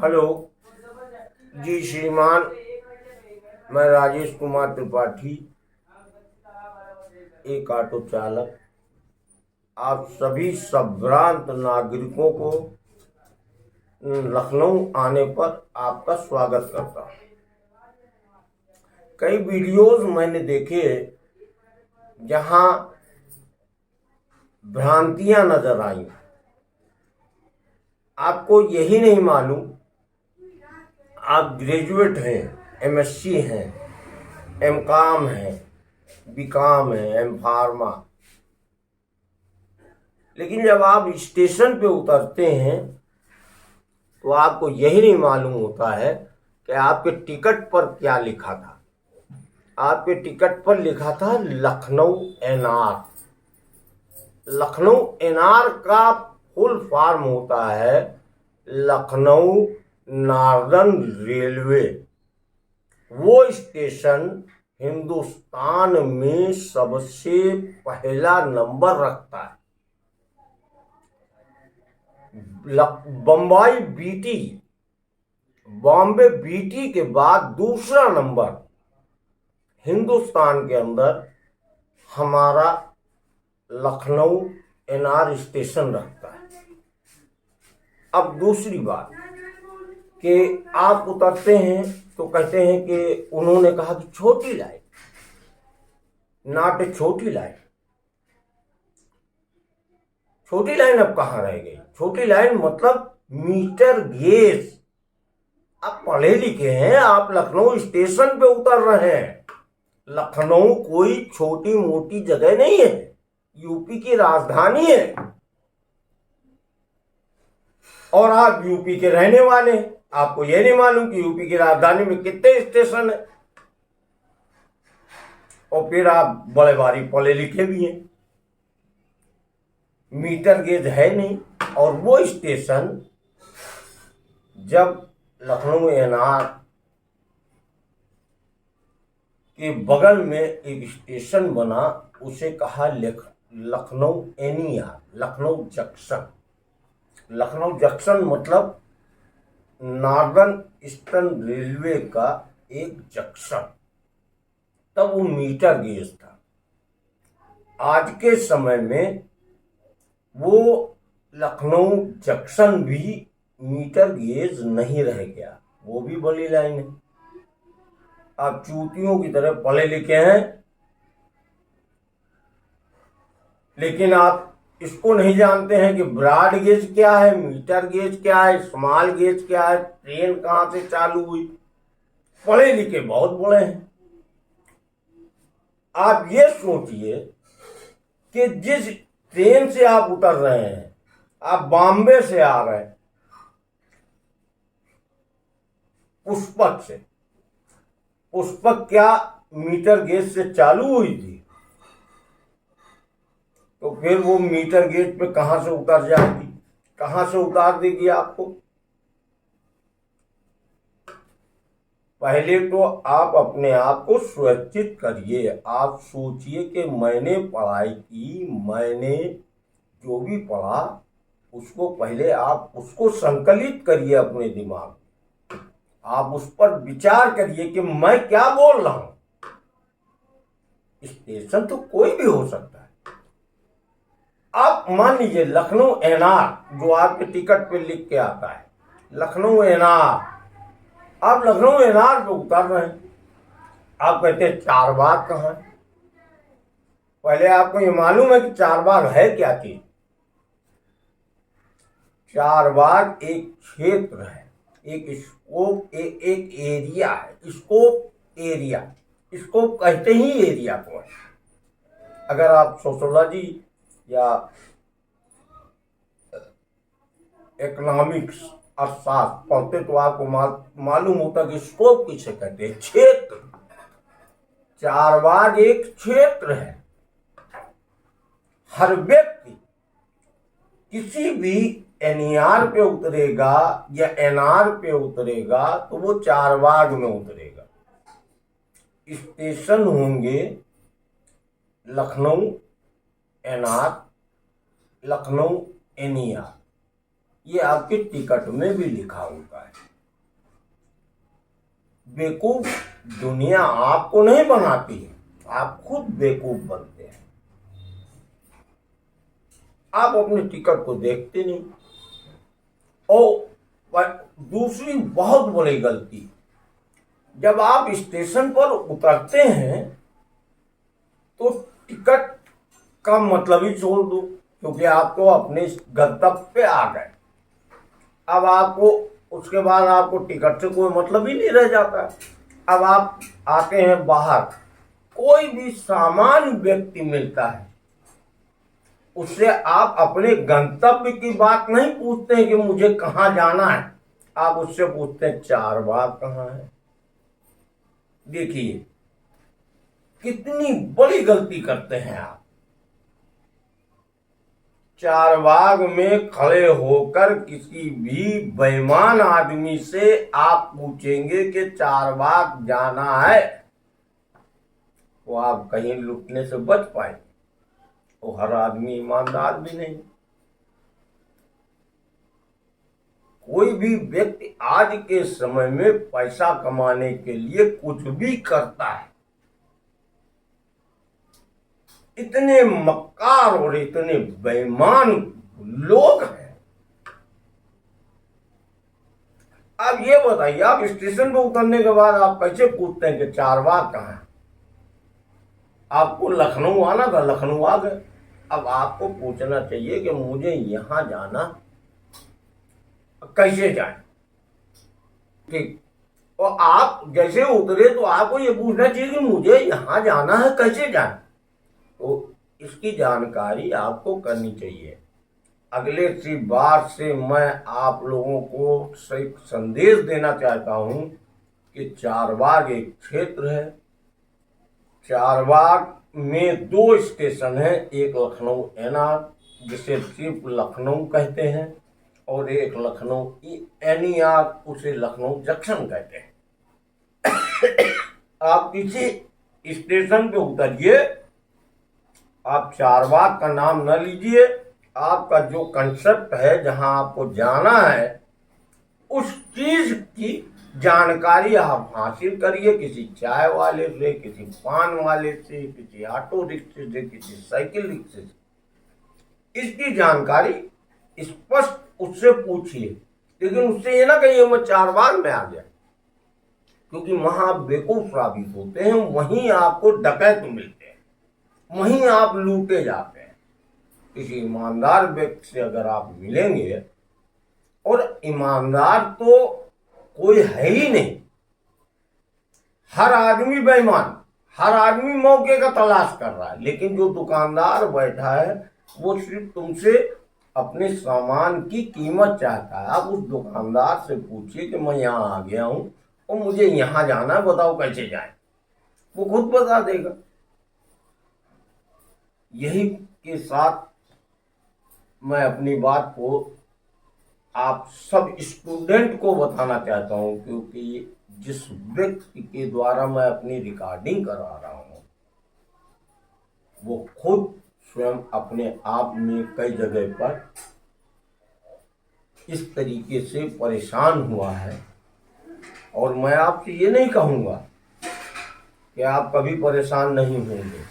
Hello जी श्रीमान, मैं राजेश कुमार त्रिपाठी, एक ऑटो चालक, आप सभी संभ्रांत नागरिकों को लखनऊ आने पर आपका स्वागत करता हूँ। कई वीडियोस मैंने देखे जहां भ्रांतियां नजर आई। आपको यही नहीं मालूम, आप ग्रेजुएट हैं, एमएससी हैं, एमकॉम हैं, बीकॉम है, एम फार्मा, लेकिन जब आप स्टेशन पे उतरते हैं तो आपको यही नहीं मालूम होता है कि आपके टिकट पर क्या लिखा था। आपके टिकट पर लिखा था लखनऊ एनआर। लखनऊ एनआर का फुल फॉर्म होता है लखनऊ नॉर्दर्न रेलवे। वो स्टेशन हिंदुस्तान में सबसे पहला नंबर रखता है। बम्बई बीटी, बॉम्बे बीटी के बाद दूसरा नंबर हिंदुस्तान के अंदर हमारा लखनऊ एनआर स्टेशन रखता है। अब दूसरी बात कि आप उतरते हैं तो कहते हैं कि उन्होंने कहा कि छोटी लाइन, नॉट ए छोटी लाइन। छोटी लाइन अब कहाँ रह गई? छोटी लाइन मतलब मीटर गेज। आप पढ़े लिखे हैं, आप लखनऊ स्टेशन पे उतर रहे हैं। लखनऊ कोई छोटी मोटी जगह नहीं है, यूपी की राजधानी है और आप यूपी के रहने वाले हैं। आपको यह नहीं मालूम कि यूपी की राजधानी में कितने स्टेशन है। और फिर आप बड़े भारी पढ़े लिखे भी हैं, मीटर गेज है नहीं। और वो स्टेशन जब लखनऊ एनआर के बगल में एक स्टेशन बना, उसे कहा Lucknow NER, Lucknow junction. Lucknow junction मतलब नॉर्दर्न ईस्टर्न रेलवे का एक जंक्शन। तब वो मीटर गेज था। आज के समय में वो लखनऊ जंक्शन भी मीटर गेज नहीं रह गया, वो भी बड़ी लाइन है। आप चूतियों की तरह पढ़े लिखे हैं, लेकिन आप इसको नहीं जानते हैं कि ब्रॉड गेज क्या है, मीटर गेज क्या है, स्मॉल गेज क्या है, ट्रेन कहां से चालू हुई। पढ़े लिखे बहुत बड़े हैं। आप ये सोचिए कि जिस ट्रेन से आप उतर रहे हैं, आप बॉम्बे से आ रहे हैं, पुष्पक से। पुष्पक क्या मीटर गेज से चालू हुई थी? तो फिर वो मीटर गेज पे कहां से उतर जाएगी, कहां से उतार देगी आपको? पहले तो आप अपने आप को सुरक्षित करिए। आप सोचिए कि मैंने पढ़ाई की, मैंने जो भी पढ़ा उसको पहले आप उसको संकलित करिए अपने दिमाग में। आप उस पर विचार करिए कि मैं क्या बोल रहा हूं। स्टेशन तो कोई भी हो सकता है। आप मान लीजिए लखनऊ एनआर जो आपके टिकट पे लिख के आता है, लखनऊ एनआर। आप लखनऊ एनआर पे उतर रहे हैं, आप कहते हैं चारबाग कहाँ है? पहले आपको ये मालूम है कि चारबाग है क्या चीज? चारबाग एक क्षेत्र है, एक स्कोप, एक एरिया है। स्कोप एरिया, स्कोप कहते ही एरिया को है। अगर आप सोशोलॉजी या इकोनॉमिक्स अर्थशास्त्र पढ़ते तो आपको मालूम होता कि स्कोप किसे कहते हैं? क्षेत्र। चारबाग एक क्षेत्र है। हर व्यक्ति किसी भी एनईआर पे उतरेगा या एनआर पे उतरेगा तो वो चारबाग में उतरेगा। स्टेशन होंगे लखनऊ एनआर, लखनऊ एनईआर। ये आपके टिकट में भी लिखा होता है। बेवकूफ दुनिया आपको नहीं बनाती है, आप खुद बेवकूफ बनते हैं। आप अपने टिकट को देखते नहीं। और दूसरी बहुत बड़ी गलती, जब आप स्टेशन पर उतरते हैं तो टिकट का मतलब ही छोड़ दो, क्योंकि आप तो अपने गंतव्य पे आ गए। अब आपको उसके बाद आपको टिकट से कोई मतलब ही नहीं रह जाता। अब आप आते हैं बाहर, कोई भी सामान्य व्यक्ति मिलता है, उससे आप अपने गंतव्य की बात नहीं पूछते हैं कि मुझे कहाँ जाना है, आप उससे पूछते हैं चारबाग कहाँ है। देखिए कितनी बड़ी गलती करते हैं आप। चारबाग में खड़े होकर किसी भी बेईमान आदमी से आप पूछेंगे कि चारबाग जाना है, तो आप कहीं लुटने से बच पाएंगे। तो हर आदमी ईमानदार भी नहीं। कोई भी व्यक्ति आज के समय में पैसा कमाने के लिए कुछ भी करता है। इतने मक्कार और इतने बेईमान लोग हैं। आप ये बताइए, आप स्टेशन पे उतरने के बाद आप कैसे पूछते हैं कि चारबाग कहाँ है? आपको लखनऊ आना था, लखनऊ आ गए। अब आपको पूछना चाहिए कि मुझे यहां जाना, कैसे जाए। ठीक, और आप जैसे उतरे तो आपको ये पूछना चाहिए कि मुझे यहां जाना है, कैसे जाए। तो इसकी जानकारी आपको करनी चाहिए। अगले सी बार से मैं आप लोगों को सिर्फ संदेश देना चाहता हूं कि चारबाग एक क्षेत्र है। चारबाग में 2 स्टेशन है, एक लखनऊ एनआर जिसे सिर्फ लखनऊ कहते हैं, और एक लखनऊ एनईआर, उसे लखनऊ जंक्शन कहते हैं। आप किसी स्टेशन पे उतरिए, आप चारबाग का नाम न लीजिए। आपका जो कंसेप्ट है, जहां आपको जाना है, उस चीज की जानकारी आप हासिल करिए, किसी चाय वाले से, किसी पान वाले से, किसी ऑटो रिक्शे से, किसी साइकिल रिक्शे से। इसकी जानकारी स्पष्ट उससे पूछिए, लेकिन उससे ये ना कहिए मैं चारबाग में आ गया, क्योंकि वहां आप बेवकूफ साबित होते हैं, वहीं आपको डकैत मिलते हैं, वहीं आप लूटे जाते हैं। किसी ईमानदार व्यक्ति से अगर आप मिलेंगे, और ईमानदार तो कोई है ही नहीं, हर आदमी बेईमान, हर आदमी मौके का तलाश कर रहा है। लेकिन जो दुकानदार बैठा है वो सिर्फ तुमसे अपने सामान की कीमत चाहता है। आप उस दुकानदार से पूछिए कि मैं यहाँ आ गया हूँ और मुझे यहाँ जाना है, बताओ कैसे जाए, वो खुद बता देगा। यही के साथ मैं अपनी बात को आप सब स्टूडेंट को बताना चाहता हूं, क्योंकि जिस व्यक्ति के द्वारा मैं अपनी रिकॉर्डिंग करा रहा हूं, वो खुद स्वयं अपने आप में कई जगह पर इस तरीके से परेशान हुआ है। और मैं आपसे ये नहीं कहूँगा कि आप कभी परेशान नहीं होंगे,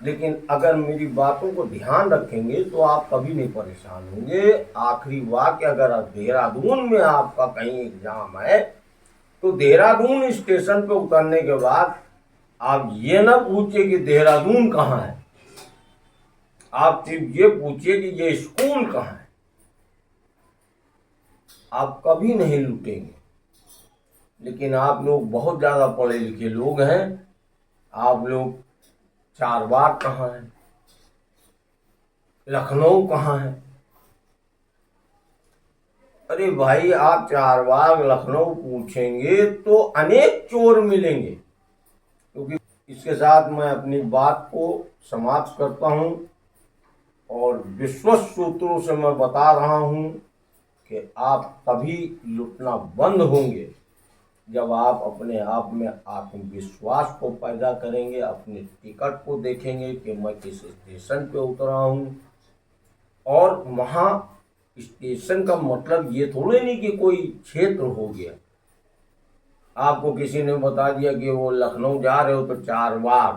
लेकिन अगर मेरी बातों को ध्यान रखेंगे तो आप कभी नहीं परेशान होंगे। आखिरी वाक्य, अगर देहरादून में आपका कहीं एग्जाम है तो देहरादून स्टेशन पे उतरने के बाद आप ये ना पूछिए कि देहरादून कहाँ है, आप सिर्फ ये पूछिए कि ये स्कूल कहाँ है। आप कभी नहीं लूटेंगे। लेकिन आप लोग बहुत ज्यादा पढ़े लिखे लोग हैं, आप लोग चारबाग कहाँ है, लखनऊ कहाँ है। अरे भाई, आप चारबाग लखनऊ पूछेंगे तो अनेक चोर मिलेंगे। क्योंकि इसके साथ मैं अपनी बात को समाप्त करता हूं, और विश्वस्त सूत्रों से मैं बता रहा हूं कि आप तभी लुटना बंद होंगे जब आप अपने आप में आत्मविश्वास को पैदा करेंगे, अपने टिकट को देखेंगे कि मैं किस स्टेशन पे उतरा हूँ। और वहाँ स्टेशन का मतलब ये थोड़े नहीं कि कोई क्षेत्र हो गया, आपको किसी ने बता दिया कि वो लखनऊ जा रहे हो तो 4 बार,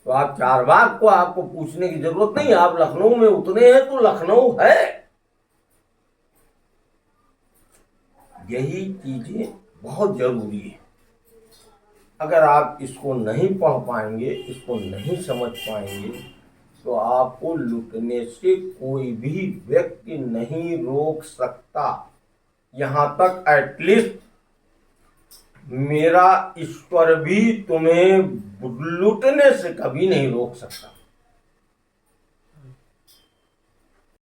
तो आप 4 बार को आपको पूछने की जरूरत नहीं, आप लखनऊ में उतरे हैं तो लखनऊ है। यही चीजें बहुत जरूरी है। अगर आप इसको नहीं पढ़ पाएंगे, इसको नहीं समझ पाएंगे, तो आपको लुटने से कोई भी व्यक्ति नहीं रोक सकता। यहां तक एटलीस्ट मेरा ईश्वर भी तुम्हें लुटने से कभी नहीं रोक सकता।